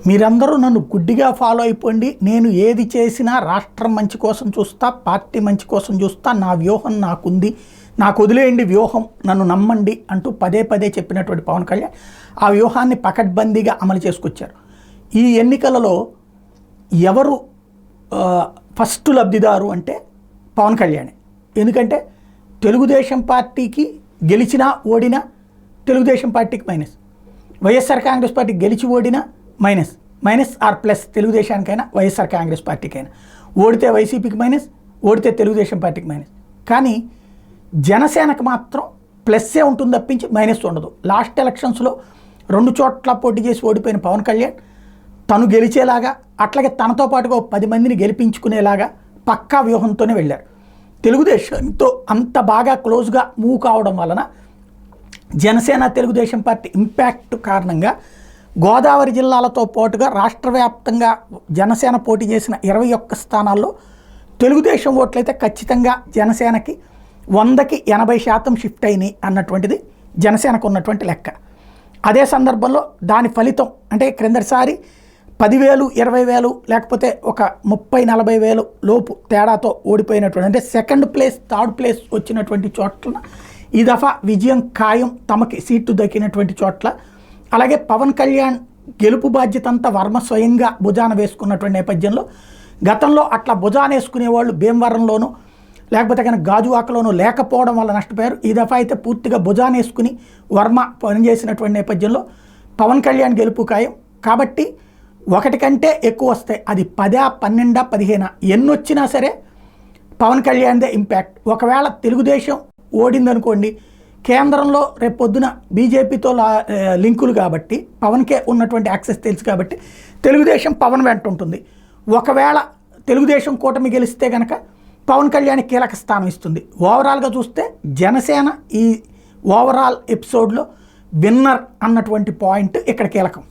మీరందరూ నన్ను గుడ్డిగా ఫాలో అయిపోండి, నేను ఏది చేసినా రాష్ట్రం మంచి కోసం చూస్తా, పార్టీ మంచి కోసం చూస్తా, నా వ్యూహం నాకుంది, నాకు వదిలేయండి వ్యూహం, నన్ను నమ్మండి అంటూ పదే పదే చెప్పినటువంటి పవన్ కళ్యాణ్ ఆ వ్యూహాన్ని పకడ్బందీగా అమలు చేసుకొచ్చారు. ఈ ఎన్నికలలో ఎవరు ఫస్ట్ లబ్ధిదారు అంటే పవన్ కళ్యాణే. ఎందుకంటే తెలుగుదేశం పార్టీకి గెలిచినా ఓడినా తెలుగుదేశం పార్టీకి మైనస్, వైఎస్ఆర్ కాంగ్రెస్ పార్టీ గెలిచి ఓడినా మైనస్, మైనస్ ఆర్ ప్లస్ తెలుగుదేశానికైనా వైఎస్ఆర్ కాంగ్రెస్ పార్టీకైనా. ఓడితే వైసీపీకి మైనస్, ఓడితే తెలుగుదేశం పార్టీకి మైనస్. కానీ జనసేనకు మాత్రం ప్లస్సే ఉంటుంది తప్పించి మైనస్ ఉండదు. లాస్ట్ ఎలక్షన్స్లో 2 చోట్ల పోటీ చేసి ఓడిపోయిన పవన్ కళ్యాణ్ తను గెలిచేలాగా, అట్లాగే తనతో పాటుగా 10 మందిని గెలిపించుకునేలాగా పక్కా వ్యూహంతోనే వెళ్ళారు. తెలుగుదేశంతో అంత బాగా క్లోజ్గా మూవ్ కావడం వలన జనసేన తెలుగుదేశం పార్టీ ఇంపాక్ట్ కారణంగా గోదావరి జిల్లాలతో పాటుగా రాష్ట్ర వ్యాప్తంగా జనసేన పోటీ చేసిన 21 స్థానాల్లో తెలుగుదేశం ఓట్లయితే ఖచ్చితంగా జనసేనకి 100కి 80% షిఫ్ట్ అయినాయి అన్నటువంటిది జనసేనకు ఉన్నటువంటి లెక్క. అదే సందర్భంలో దాని ఫలితం అంటే క్రిందటిసారి 10,000, 20,000 లేకపోతే ఒక 30-40 వేలు లోపు తేడాతో ఓడిపోయినటువంటి, అంటే సెకండ్ ప్లేస్ థర్డ్ ప్లేస్ వచ్చినటువంటి చోట్ల ఈ దఫా విజయం ఖాయం, తమకి సీటు దక్కినటువంటి చోట్ల. అలాగే పవన్ కళ్యాణ్ గెలుపు బాధ్యత అంతా వర్మ స్వయంగా భుజాన వేసుకున్నటువంటి నేపథ్యంలో గతంలో అట్లా భుజాన వేసుకునేవాళ్ళు భీమవరంలోనూ లేకపోతే కనుక గాజువాకలోనూ లేకపోవడం వల్ల నష్టపోయారు. ఈ దఫా అయితే పూర్తిగా భుజాన వేసుకుని వర్మ పనిచేసినటువంటి నేపథ్యంలో పవన్ కళ్యాణ్ గెలుపు ఖాయం. కాబట్టి 1 కంటే ఎక్కువ వస్తాయి, అది 10, 12, 15 ఎన్ని వచ్చినా సరే పవన్ కళ్యాణ్దే ఇంపాక్ట్. ఒకవేళ తెలుగుదేశం ఓడిందనుకోండి, కేంద్రంలో రేపొద్దున బీజేపీతో లింకులు కాబట్టి పవన్కే ఉన్నటువంటి యాక్సెస్ తెలుసు కాబట్టి తెలుగుదేశం పవన్ వెంట ఉంటుంది. ఒకవేళ తెలుగుదేశం కూటమి గెలిస్తే కనుక పవన్ కళ్యాణ్ కీలక స్థానం ఇస్తుంది. ఓవరాల్గా చూస్తే జనసేన ఈ ఓవరాల్ ఎపిసోడ్లో విన్నర్ అన్నటువంటి పాయింట్ ఇక్కడ కీలకం.